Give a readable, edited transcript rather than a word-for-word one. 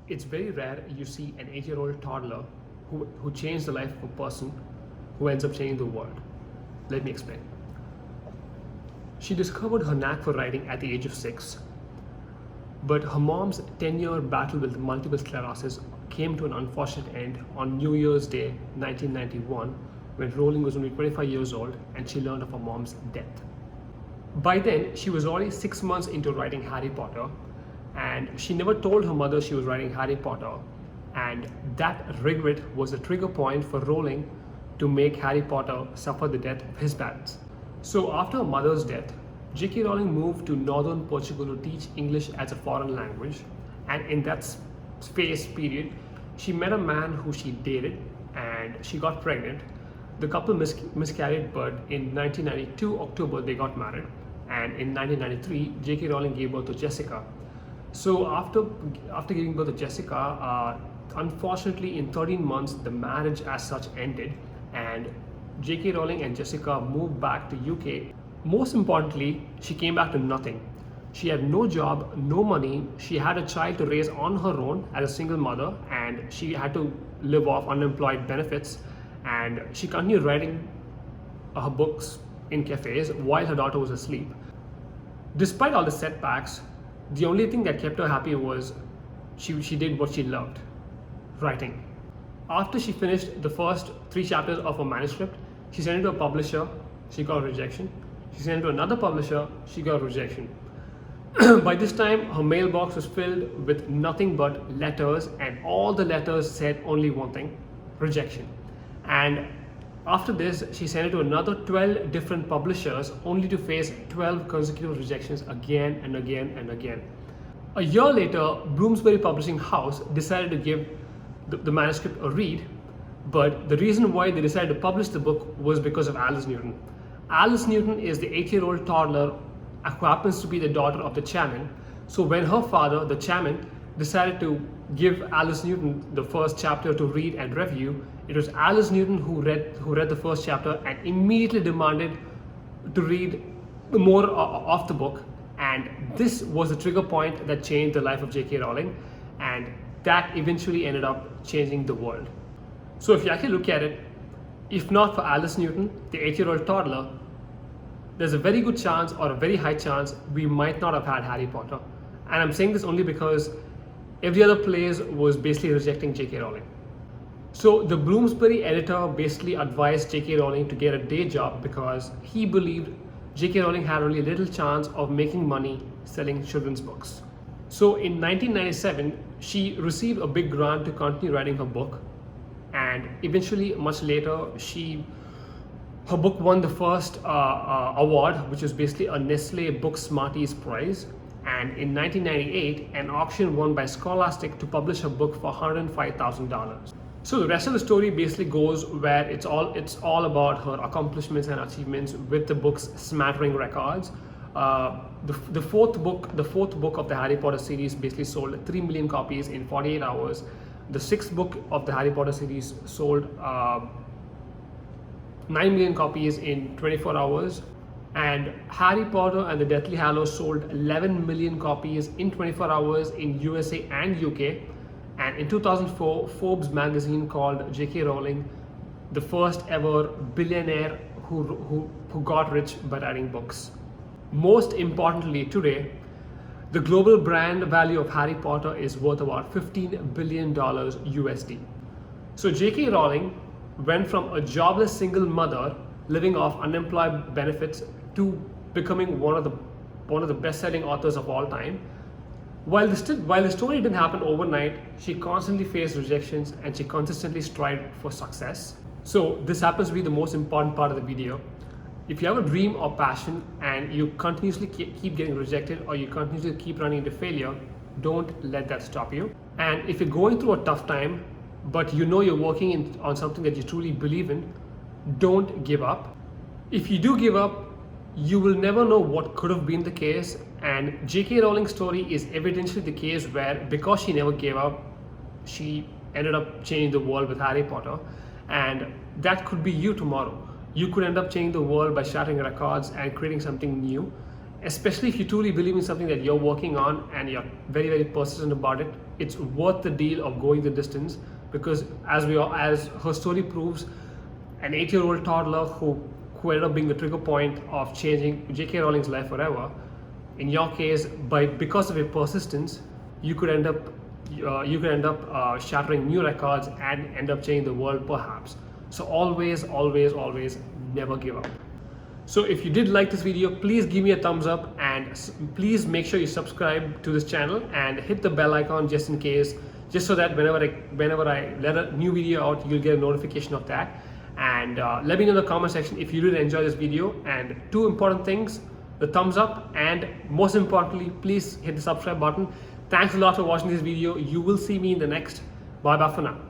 It's very rare you see an 8-year-old toddler who changed the life of a person who ends up changing the world. Let me explain. She discovered her knack for writing at the age of 6, but her mom's 10-year battle with multiple sclerosis came to an unfortunate end on New Year's Day 1991, when Rowling was only 25 years old and she learned of her mom's death. By then, she was already 6 months into writing Harry Potter, and she never told her mother she was writing Harry Potter, and that regret was a trigger point for Rowling to make Harry Potter suffer the death of his parents. So after her mother's death, J.K. Rowling moved to northern Portugal to teach English as a foreign language, and in that space period, she met a man who she dated and she got pregnant. The couple miscarried, but in 1992 October they got married, and in 1993 J.K. Rowling gave birth to Jessica. So after giving birth to Jessica, unfortunately in 13 months the marriage as such ended, and J.K. Rowling and Jessica moved back to UK. Most importantly, she came back to nothing. She had no job, no money. She had a child to raise on her own as a single mother, and she had to live off unemployed benefits. And she continued writing her books in cafes while her daughter was asleep. Despite all the setbacks, the only thing that kept her happy was she did what she loved, writing. After she finished the first 3 chapters of her manuscript, she sent it to a publisher, she got rejection. She sent it to another publisher, she got rejection. By this time, her mailbox was filled with nothing but letters, and all the letters said only one thing: rejection. And after this, she sent it to another 12 different publishers, only to face 12 consecutive rejections again and again and again. A year later, Bloomsbury Publishing House decided to give the manuscript a read, but the reason why they decided to publish the book was because of Alice Newton. Alice Newton is the 8-year-old toddler who happens to be the daughter of the chairman. So when her father, the chairman, decided to give Alice Newton the first chapter to read and review, it was Alice Newton who read the first chapter and immediately demanded to read more of the book. And this was the trigger point that changed the life of J.K. Rowling, and that eventually ended up changing the world. So if you actually look at it, if not for Alice Newton, the 8-year-old toddler, there's a very good chance, or a very high chance, we might not have had Harry Potter. And I'm saying this only because every other place was basically rejecting J.K. Rowling. So the Bloomsbury editor basically advised J.K. Rowling to get a day job because he believed J.K. Rowling had only little chance of making money selling children's books. So in 1997, she received a big grant to continue writing her book, and eventually, much later, her book won the first award, which was basically a Nestle Book Smarties Prize. And in 1998, an auction won by Scholastic to publish her book for $105,000. So the rest of the story basically goes where it's all about her accomplishments and achievements with the book's smattering records. The fourth book of the Harry Potter series basically sold 3 million copies in 48 hours. The 6th book of the Harry Potter series sold 9 million copies in 24 hours. And Harry Potter and the Deathly Hallows sold 11 million copies in 24 hours in USA and UK. And in 2004, Forbes magazine called J.K. Rowling the first ever billionaire who got rich by writing books. Most importantly, today, the global brand value of Harry Potter is worth about $15 billion USD. So J.K. Rowling went from a jobless single mother living off unemployed benefits to becoming one of the best-selling authors of all time. While the story didn't happen overnight, she constantly faced rejections and she consistently strived for success. So this happens to be the most important part of the video. If you have a dream or passion and you continuously keep getting rejected, or you continuously keep running into failure, don't let that stop you. And if you're going through a tough time, but you know you're working on something that you truly believe in, don't give up. If you do give up, you will never know what could have been the case. And J.K. Rowling's story is evidently the case where, because she never gave up, she ended up changing the world with Harry Potter. And that could be you tomorrow. You could end up changing the world by shattering records and creating something new. especially if you truly believe in something that you're working on and you're very, very persistent about it. It's worth the deal of going the distance, because as her story proves, an 8-year-old toddler who ended up being the trigger point of changing J.K. Rowling's life forever. In your case, because of your persistence, you could end up shattering new records and end up changing the world, perhaps. So always, always, always never give up. So if you did like this video, please give me a thumbs up, and please make sure you subscribe to this channel and hit the bell icon just in case, just so that whenever I let a new video out, you'll get a notification of that. And let me know in the comment section if you did enjoy this video. And two important things: the thumbs up, and most importantly, please hit the subscribe button. Thanks a lot for watching this video. You will see me in the next. Bye bye for now.